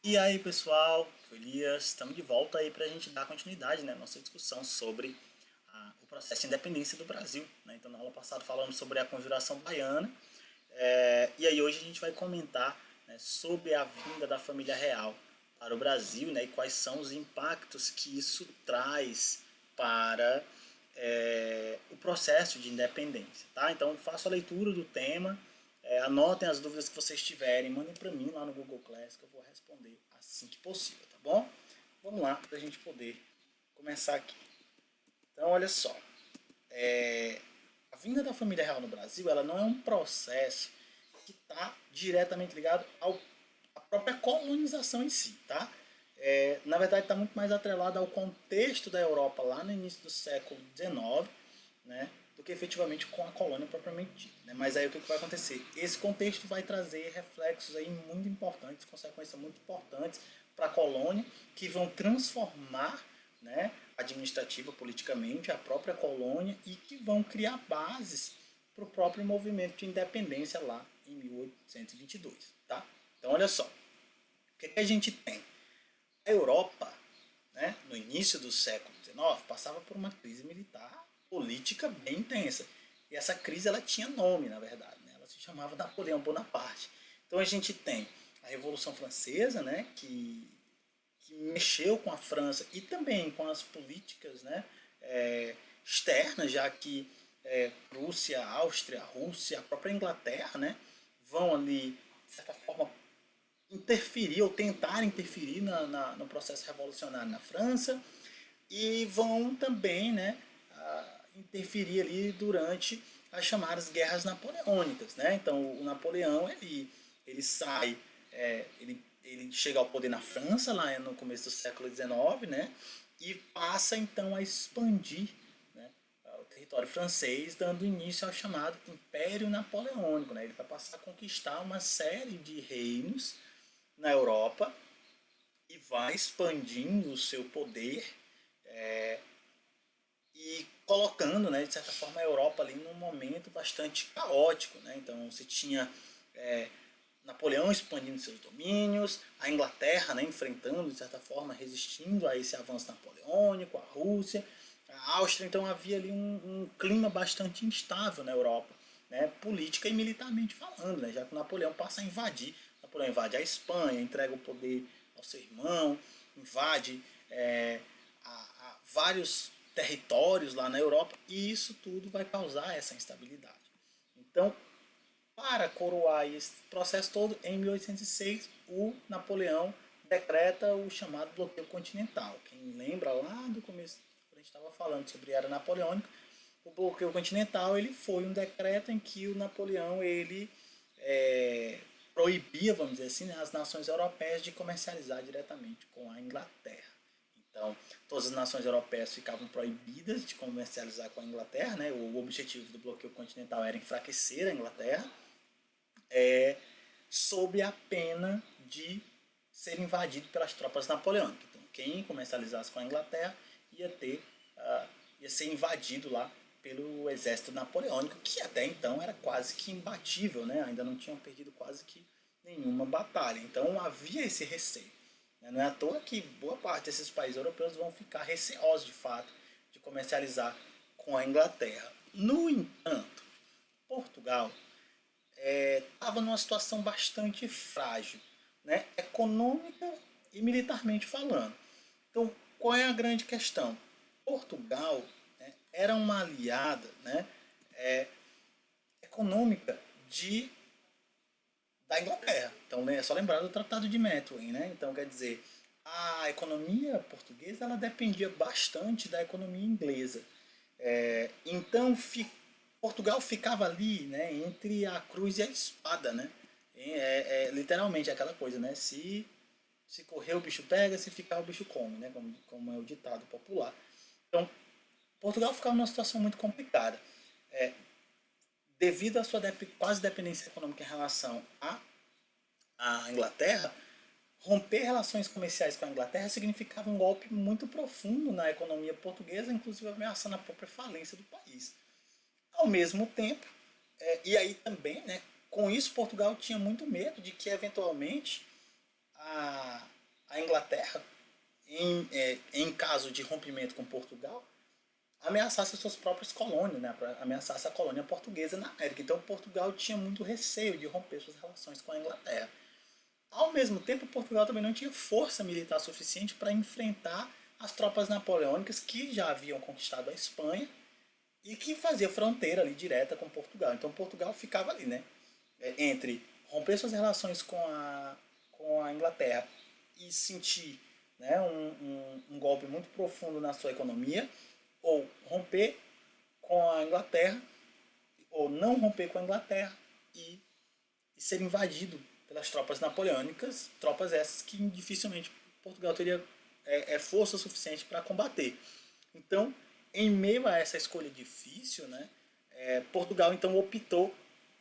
E aí pessoal, sou Elias, estamos de volta aí para a gente dar continuidade, né, nossa discussão sobre o processo de independência do Brasil. Né? Então na aula passada falamos sobre a Conjuração Baiana, e aí hoje a gente vai comentar, né, sobre a vinda da família real para o Brasil, né, e quais são os impactos que isso traz para o processo de independência. Tá? Então faço a leitura do tema, anotem as dúvidas que vocês tiverem, mandem para mim lá no Google Class que eu vou responder assim que possível, tá bom? Vamos lá para a gente poder começar aqui. Então, olha só, a vinda da família real no Brasil, ela não é um processo que está diretamente ligado à própria colonização em si, tá? Na verdade, está muito mais atrelado ao contexto da Europa lá no início do século XIX, né, do que efetivamente com a colônia propriamente dita. Né? Mas aí o que vai acontecer? Esse contexto vai trazer reflexos aí muito importantes, consequências muito importantes para a colônia, que vão transformar, né, administrativa, politicamente, a própria colônia e que vão criar bases para o próprio movimento de independência lá em 1822. Tá? Então, olha só, o que a gente tem? A Europa, né, no início do século XIX, passava por uma crise militar política bem intensa. E essa crise ela tinha nome, na verdade. Né? Ela se chamava Napoleão Bonaparte. Então a gente tem a Revolução Francesa, né, que mexeu com a França e também com as políticas, né, externas, já que Prússia, Áustria, Rússia, a própria Inglaterra, né, vão ali, de certa forma, interferir ou tentar interferir no processo revolucionário na França e vão também, né, interferir ali durante as chamadas guerras napoleônicas. Né? Então o Napoleão ele sai, ele chega ao poder na França lá no começo do século XIX, né, e passa então a expandir, né, o território francês, dando início ao chamado Império Napoleônico. Né? Ele vai passar a conquistar uma série de reinos na Europa e vai expandindo o seu poder, e colocando, né, de certa forma, a Europa ali num momento bastante caótico. Né? Então você tinha Napoleão expandindo seus domínios, a Inglaterra, né, enfrentando, de certa forma, resistindo a esse avanço napoleônico, a Rússia, a Áustria. Então havia ali um clima bastante instável na Europa, né, política e militarmente falando, né, já que o Napoleão passa a invadir. Napoleão invade a Espanha, entrega o poder ao seu irmão, invade vários territórios lá na Europa, e isso tudo vai causar essa instabilidade. Então, para coroar esse processo todo, em 1806, o Napoleão decreta o chamado bloqueio continental. Quem lembra lá do começo, quando a gente estava falando sobre a era napoleônica, o bloqueio continental ele foi um decreto em que o Napoleão ele proibia, vamos dizer assim, as nações europeias de comercializar diretamente com a Inglaterra. Então, todas as nações europeias ficavam proibidas de comercializar com a Inglaterra. Né? O objetivo do bloqueio continental era enfraquecer a Inglaterra, sob a pena de ser invadido pelas tropas napoleônicas. Então, quem comercializasse com a Inglaterra ia ser invadido lá pelo exército napoleônico, que até então era quase que imbatível, né? Ainda não tinham perdido quase que nenhuma batalha. Então havia esse receio. Né? Não é à toa que boa parte desses países europeus vão ficar receosos de fato de comercializar com a Inglaterra. No entanto, Portugal estava numa situação bastante frágil, né, econômica e militarmente falando. Então, qual é a grande questão? Portugal, né, era uma aliada, né, econômica da Inglaterra. Então, né, é só lembrar do Tratado de Methuen. Né? Então, quer dizer, a economia portuguesa ela dependia bastante da economia inglesa. Então, Portugal ficava ali, né, entre a cruz e a espada, né? Literalmente aquela coisa, né? Se correr o bicho pega, se ficar o bicho come, né? Como é o ditado popular. Então, Portugal ficava numa situação muito complicada. Devido à sua quase dependência econômica em relação à Inglaterra, romper relações comerciais com a Inglaterra significava um golpe muito profundo na economia portuguesa, inclusive ameaçando a própria falência do país. Ao mesmo tempo, e aí também, né, com isso Portugal tinha muito medo de que eventualmente Inglaterra, em caso de rompimento com Portugal, ameaçasse as suas próprias colônias, né? Ameaçasse a colônia portuguesa na América. Então Portugal tinha muito receio de romper suas relações com a Inglaterra. Ao mesmo tempo, Portugal também não tinha força militar suficiente para enfrentar as tropas napoleônicas que já haviam conquistado a Espanha e que fazia fronteira ali direta com Portugal. Então Portugal ficava ali, né? Entre romper suas relações com a Inglaterra e sentir, né, um golpe muito profundo na sua economia, ou romper com a Inglaterra, ou não romper com a Inglaterra e ser invadido pelas tropas napoleônicas, tropas essas que dificilmente Portugal teria força suficiente para combater. Então, em meio a essa escolha difícil, né, Portugal então optou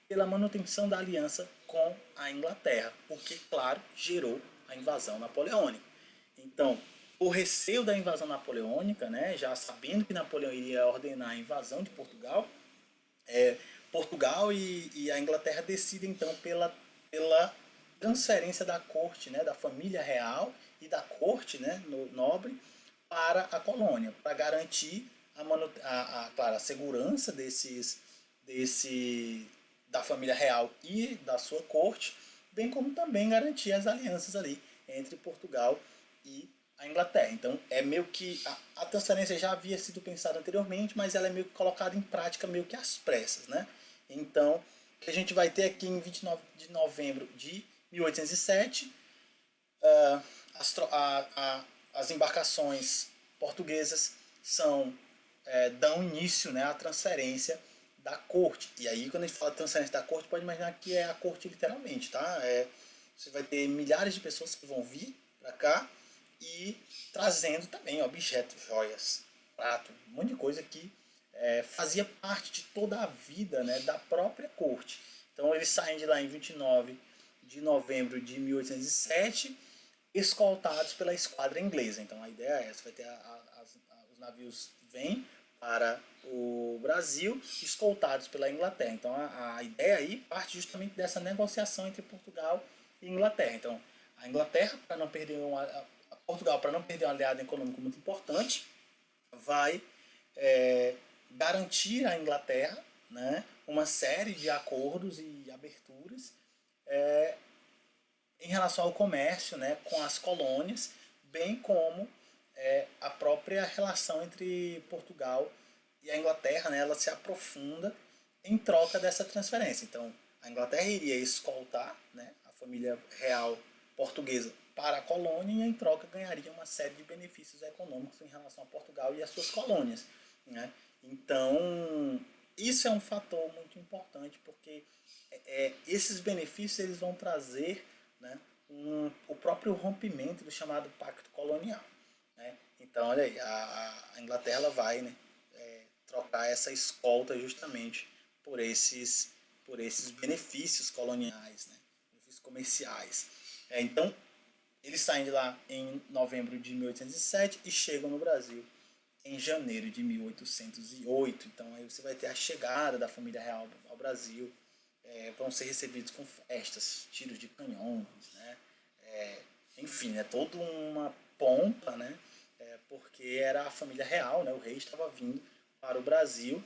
pela manutenção da aliança com a Inglaterra, o que, claro, gerou a invasão napoleônica. Então, o receio da invasão napoleônica, né, já sabendo que Napoleão iria ordenar a invasão de Portugal, Portugal e a Inglaterra decidem então pela transferência da corte, né, da família real e da corte, né, nobre para a colônia, para garantir claro, a segurança da família real e da sua corte, bem como também garantir as alianças ali entre Portugal e a Inglaterra. Então é meio que a transferência já havia sido pensada anteriormente, mas ela é meio que colocada em prática meio que às pressas, né? Então, o que a gente vai ter aqui em 29 de novembro de 1807, as embarcações portuguesas dão início, né, à transferência da corte. E aí, quando a gente fala de transferência da corte, pode imaginar que é a corte literalmente, tá? Você vai ter milhares de pessoas que vão vir para cá e trazendo também objetos, joias, prato, um monte de coisa que fazia parte de toda a vida, né, da própria corte. Então eles saem de lá em 29 de novembro de 1807, escoltados pela esquadra inglesa. Então a ideia é essa, vai ter os navios vêm para o Brasil, escoltados pela Inglaterra. Então a ideia aí parte justamente dessa negociação entre Portugal e Inglaterra. Então a Inglaterra, para não perder Portugal, para não perder um aliado econômico muito importante, vai garantir à Inglaterra, né, uma série de acordos e aberturas em relação ao comércio, né, com as colônias, bem como a própria relação entre Portugal e a Inglaterra, né, ela se aprofunda em troca dessa transferência. Então, a Inglaterra iria escoltar, né, a família real portuguesa para a colônia e, em troca, ganharia uma série de benefícios econômicos em relação a Portugal e as suas colônias, né? Então, isso é um fator muito importante, porque esses benefícios eles vão trazer, né, o próprio rompimento do chamado Pacto Colonial, né? Então, olha aí, a Inglaterra ela vai, né, trocar essa escolta justamente por esses benefícios coloniais, né, benefícios comerciais. Então, eles saem de lá em novembro de 1807 e chegam no Brasil em janeiro de 1808. Então aí você vai ter a chegada da família real ao Brasil. Vão ser recebidos com festas, tiros de canhões, né? Enfim, é toda uma pompa, né? Porque era a família real, né? O rei estava vindo para o Brasil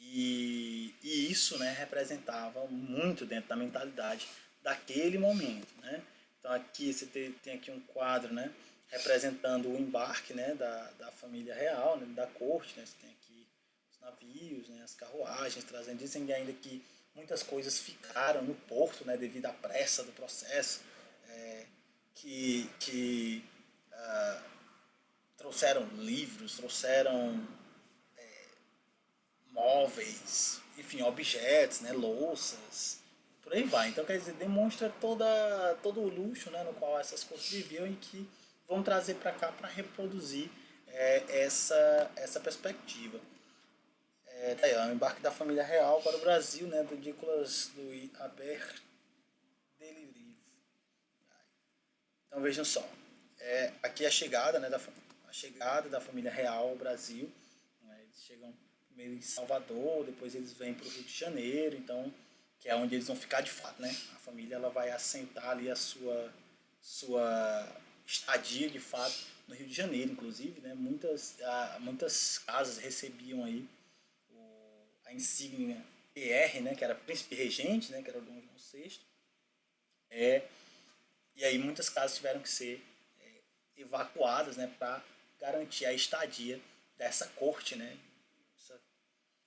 e isso, né, representava muito dentro da mentalidade daquele momento, né? Então aqui você tem aqui um quadro, né, representando o embarque, né, da família real, né, da corte, né? Você tem aqui os navios, né, as carruagens trazendo, dizem ainda que muitas coisas ficaram no porto, né, devido à pressa do processo, que trouxeram livros, trouxeram móveis, enfim, objetos, né, louças, por aí vai. Então, quer dizer, demonstra todo o luxo, né, no qual essas coisas viviam e que vão trazer para cá para reproduzir essa perspectiva. Tá aí, ó, o embarque da família real para o Brasil, né, do Nicolas Louis Albert Delirive. Então vejam só, aqui a chegada, né, a chegada da família real ao Brasil, né, eles chegam primeiro em Salvador, depois eles vêm para o Rio de Janeiro, então que é onde eles vão ficar de fato, né? A família ela vai assentar ali a sua estadia de fato no Rio de Janeiro, inclusive, né? Muitas casas recebiam aí a insígnia PR, né? Que era Príncipe Regente, né? Que era o Dom João VI. E aí muitas casas tiveram que ser evacuadas, né? Para garantir a estadia dessa corte, né? Essa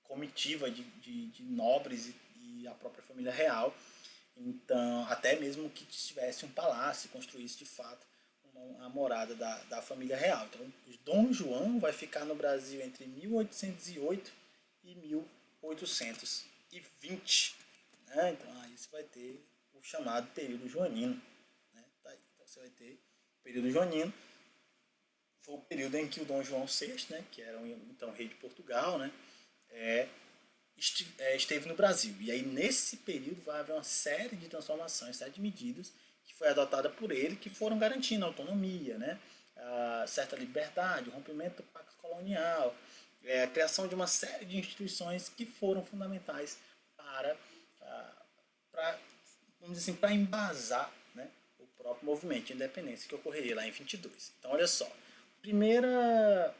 comitiva de nobres e a própria família real. Então, até mesmo que tivesse um palácio, construísse de fato a morada da família real. Então, o Dom João vai ficar no Brasil entre 1808 e 1820. Né? Então, aí você vai ter o chamado período joanino. Né? Tá aí. Então, você vai ter o período joanino. Foi o período em que o Dom João VI, né, que era então rei de Portugal, né, esteve no Brasil. E aí, nesse período, vai haver uma série de transformações, série de medidas que foi adotada por ele, que foram garantindo a autonomia, né, a certa liberdade, o rompimento do pacto colonial, a criação de uma série de instituições que foram fundamentais para vamos dizer assim, para embasar, né, o próprio movimento de independência que ocorreria lá em 22. Então, olha só, primeira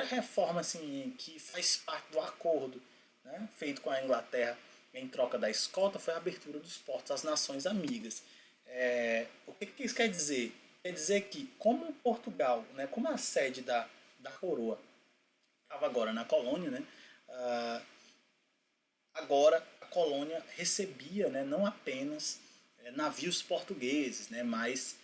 reforma assim, que faz parte do acordo, né, feito com a Inglaterra em troca da escolta foi a abertura dos portos às nações amigas. O que isso quer dizer? Quer dizer que, como Portugal, né, como a sede da coroa estava agora na colônia, né, agora a colônia recebia, né, não apenas navios portugueses, né, mas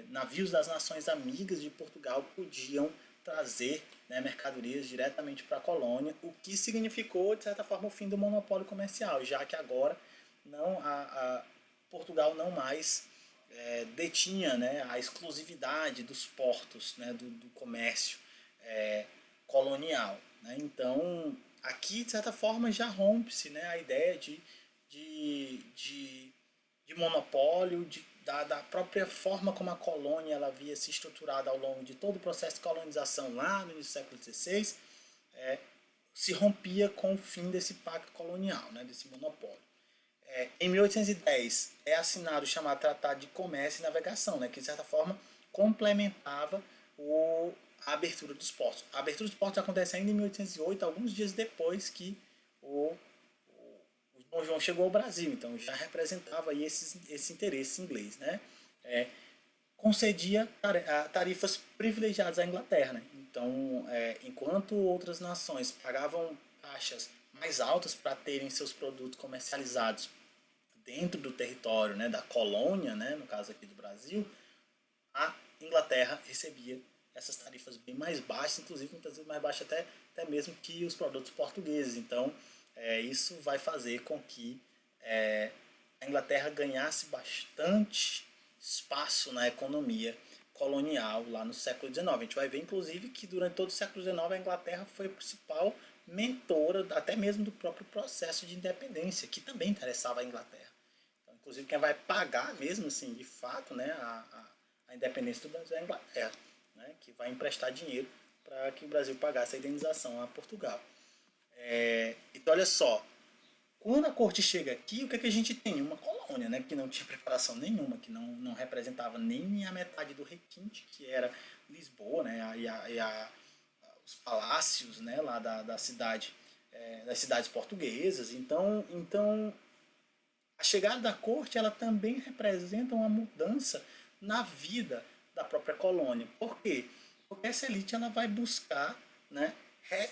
navios das nações amigas de Portugal podiam trazer, né, mercadorias diretamente para a colônia, o que significou, de certa forma, o fim do monopólio comercial, já que agora Portugal não mais detinha, né, a exclusividade dos portos, né, do comércio colonial. Né? Então, aqui, de certa forma, já rompe-se, né, a ideia de monopólio, da própria forma como a colônia ela havia se estruturado ao longo de todo o processo de colonização lá no início do século XVI, se rompia com o fim desse pacto colonial, né, desse monopólio. Em 1810 é assinado o chamado Tratado de Comércio e Navegação, né, que de certa forma complementava a abertura dos portos. A abertura dos portos acontece ainda em 1808, alguns dias depois que o Dom João chegou ao Brasil, então já representava aí esse interesse inglês, né? Concedia tarifas privilegiadas à Inglaterra, né? Então, enquanto outras nações pagavam taxas mais altas para terem seus produtos comercializados dentro do território, né, da colônia, né, no caso aqui do Brasil, a Inglaterra recebia essas tarifas bem mais baixas, inclusive muitas vezes mais baixas até mesmo que os produtos portugueses. Então, isso vai fazer com que a Inglaterra ganhasse bastante espaço na economia colonial lá no século XIX. A gente vai ver, inclusive, que durante todo o século XIX a Inglaterra foi a principal mentora, até mesmo do próprio processo de independência, que também interessava a Inglaterra. Então, inclusive, quem vai pagar mesmo, assim, de fato, né, a independência do Brasil é a Inglaterra, né, que vai emprestar dinheiro para que o Brasil pagasse a indenização a Portugal. Então, olha só, quando a corte chega aqui, o que, é que a gente tem? Uma colônia, né, que não tinha preparação nenhuma, que não representava nem a metade do requinte, que era Lisboa, né, os palácios, né, lá da cidade, das cidades portuguesas. Então, a chegada da corte ela também representa uma mudança na vida da própria colônia. Por quê? Porque essa elite ela vai buscar, né,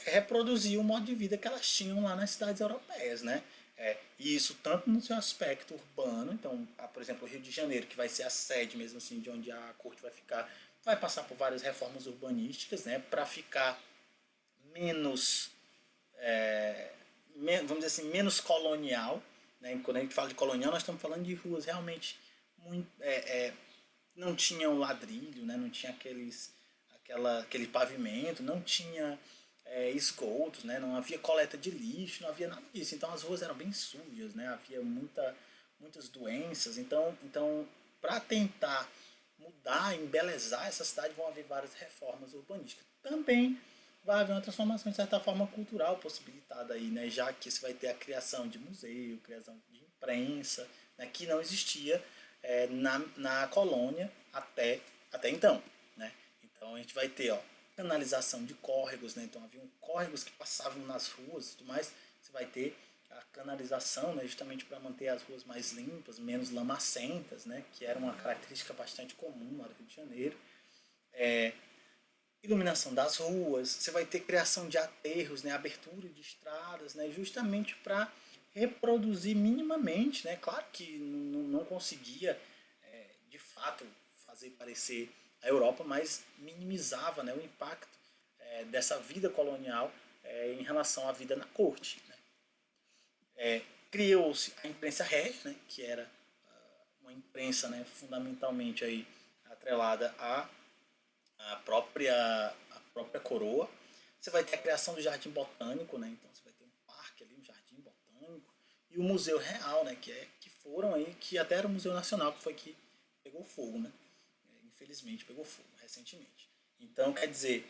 reproduzir o modo de vida que elas tinham lá nas cidades europeias, né? E isso tanto no seu aspecto urbano, então, por exemplo, o Rio de Janeiro, que vai ser a sede mesmo assim de onde a corte vai ficar, vai passar por várias reformas urbanísticas, né, para ficar menos, vamos dizer assim, menos colonial, né? Quando a gente fala de colonial, nós estamos falando de ruas realmente muito, não tinham ladrilho, né? Não tinha aquele pavimento, não tinha esgotos, né? Não havia coleta de lixo, não havia nada disso. Então as ruas eram bem sujas, né? Havia muitas doenças. Então para tentar mudar, embelezar essa cidade, vão haver várias reformas urbanísticas. Também vai haver uma transformação, de certa forma, cultural possibilitada aí, né? Já que você vai ter a criação de museu, criação de imprensa, né? Que não existia na colônia até até então, né? Então a gente vai ter, ó, canalização de córregos, né? Então haviam córregos que passavam nas ruas e tudo mais. Você vai ter a canalização, né? Justamente para manter as ruas mais limpas, menos lamacentas, né? Que era uma característica bastante comum lá do Rio de Janeiro. Iluminação das ruas, você vai ter criação de aterros, né? Abertura de estradas, né? Justamente para reproduzir minimamente, né? Claro que não conseguia, de fato, fazer parecer a Europa, mas minimizava, né, o impacto dessa vida colonial em relação à vida na corte. Né? Criou-se a imprensa régia, né, que era uma imprensa, né, fundamentalmente aí, atrelada à própria coroa. Você vai ter a criação do Jardim Botânico, né, então você vai ter um parque ali, um Jardim Botânico, e o Museu Real, né, que foram aí, que até era o Museu Nacional, que foi que pegou fogo, né? Infelizmente pegou fogo recentemente. Então, quer dizer,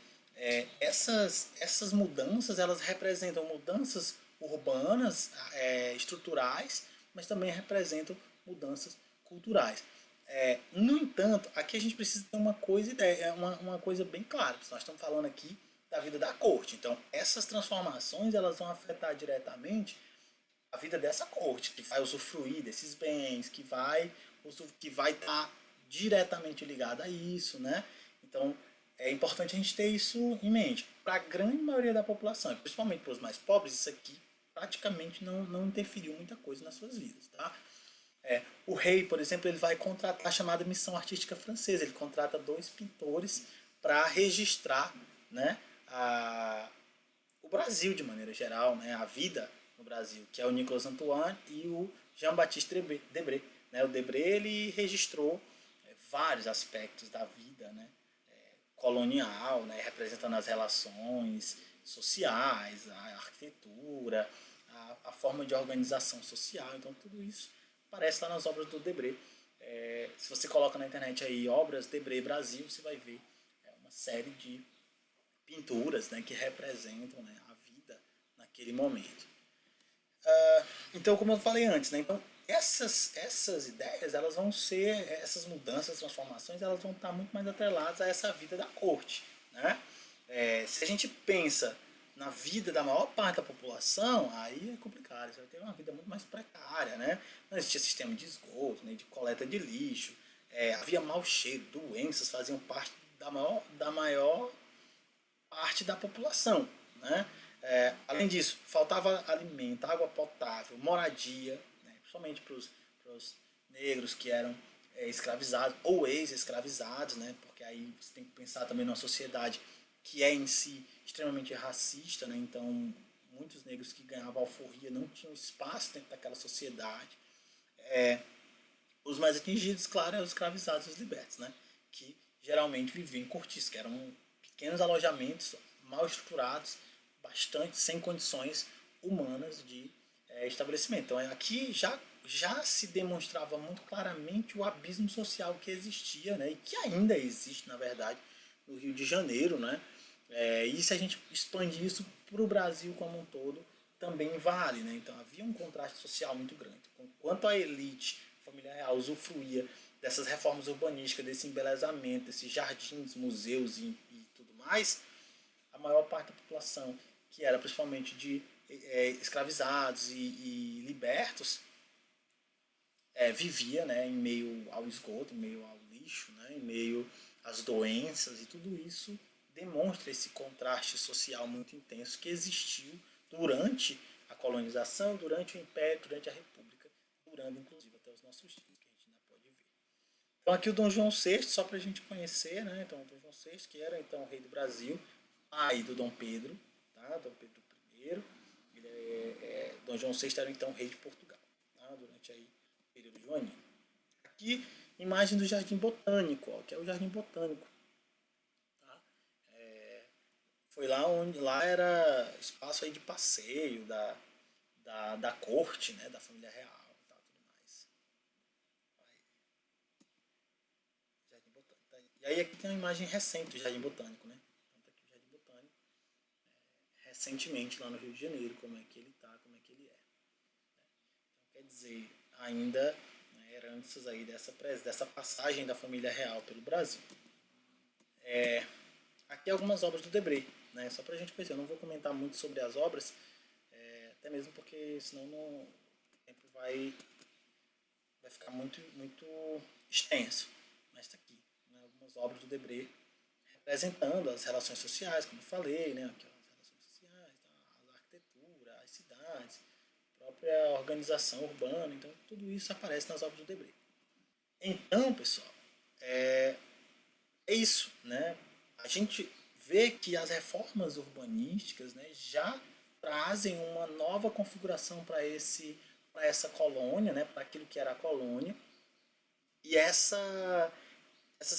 essas mudanças, elas representam mudanças urbanas, estruturais, mas também representam mudanças culturais. No entanto, aqui a gente precisa ter uma coisa bem clara, porque nós estamos falando aqui da vida da corte. Então, essas transformações elas vão afetar diretamente a vida dessa corte, que vai usufruir desses bens, que vai estar diretamente ligada a isso, né? Então, é importante a gente ter isso em mente. Para a grande maioria da população, principalmente para os mais pobres, isso aqui praticamente não interferiu muita coisa nas suas vidas, tá? O rei, por exemplo, ele vai contratar a chamada missão artística francesa. Ele contrata 2 pintores para registrar, né, o Brasil de maneira geral, né, a vida no Brasil, que é o Nicolas Antoine e o Jean-Baptiste Debré. Né? O Debré ele registrou vários aspectos da vida, né, colonial, né, representando as relações sociais, a arquitetura, a forma de organização social. Então tudo isso aparece lá nas obras do Debré. Se você coloca na internet aí obras Debré Brasil, você vai ver uma série de pinturas, né, que representam, né, a vida naquele momento. Então, como eu falei antes, né, então essas ideias, elas vão ser, essas mudanças, transformações, elas vão estar muito mais atreladas a essa vida da corte. Né? Se a gente pensa na vida da maior parte da população, aí é complicado, você vai ter uma vida muito mais precária. Né? Não existia sistema de esgoto, né, de coleta de lixo, havia mau cheiro, doenças faziam parte da maior parte da população. Né? Além disso, faltava alimento, água potável, moradia, né? Principalmente para os negros que eram escravizados ou ex-escravizados, né? Porque aí você tem que pensar também numa sociedade que é em si extremamente racista, né? Então muitos negros que ganhavam alforria não tinham espaço dentro daquela sociedade. Os mais atingidos, claro, eram os escravizados e os libertos, né? Que geralmente viviam em cortiços, que eram pequenos alojamentos mal estruturados, bastante sem condições humanas de estabelecimento. Então aqui já se demonstrava muito claramente o abismo social que existia, né, e que ainda existe, na verdade, no Rio de Janeiro. Né? E se a gente expandir isso para o Brasil como um todo, também vale. Né? Então havia um contraste social muito grande. Enquanto a elite, a família real, usufruía dessas reformas urbanísticas, desse embelezamento, desses jardins, museus e tudo mais, a maior parte da população, que era principalmente de escravizados e libertos, vivia, né, em meio ao esgoto, em meio ao lixo, né, em meio às doenças, e tudo isso demonstra esse contraste social muito intenso que existiu durante a colonização, durante o Império, durante a República, durando inclusive até os nossos dias, que a gente ainda pode ver. Então aqui o Dom João VI, só para a gente conhecer, né? Então o Dom João VI, que era então o rei do Brasil, pai do Dom Pedro, tá? Dom Pedro I, Dom João VI era então rei de Portugal, tá? Durante aí o período joanino. Aqui, imagem do Jardim Botânico, ó, que é o Jardim Botânico. Tá? Foi lá era espaço aí de passeio da corte, né? Da família real, tá? Tudo mais. Jardim Botânico. Tá? E aí aqui tem uma imagem recente do Jardim Botânico, né? Então tá aqui o Jardim Botânico, recentemente lá no Rio de Janeiro, como é que ele tá, como é que ele é. Então, quer dizer, ainda, né, heranças aí dessa passagem da família real pelo Brasil. Aqui algumas obras do Debré, né? Só para a gente conhecer. Eu não vou comentar muito sobre as obras, até mesmo porque senão o tempo vai ficar muito extenso. Mas está aqui, né? Algumas obras do Debré representando as relações sociais, como eu falei, né? Aquelas relações sociais, a arquitetura, as cidades, a própria organização urbana. Então, tudo isso aparece nas obras do Debré. Então, pessoal, é isso, né? A gente vê que as reformas urbanísticas, né, já trazem uma nova configuração para essa colônia, né, para aquilo que era a colônia. E essas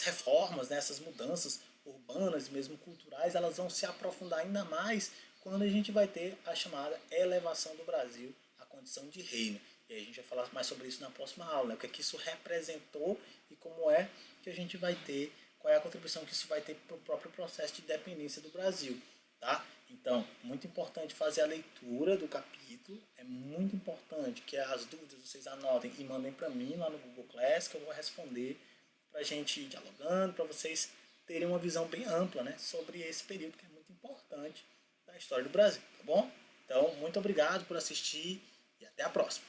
reformas, né, essas mudanças urbanas e mesmo culturais, elas vão se aprofundar ainda mais quando a gente vai ter a chamada elevação do Brasil à condição de reino. E aí a gente vai falar mais sobre isso na próxima aula, né? O que é que isso representou e como é que a gente vai ter, qual é a contribuição que isso vai ter para o próprio processo de independência do Brasil. Tá? Então, muito importante fazer a leitura do capítulo, é muito importante que as dúvidas vocês anotem e mandem para mim lá no Google Class, que eu vou responder para a gente ir dialogando, para vocês terem uma visão bem ampla, né, sobre esse período que é muito importante da história do Brasil, tá bom? Então, muito obrigado por assistir e até a próxima.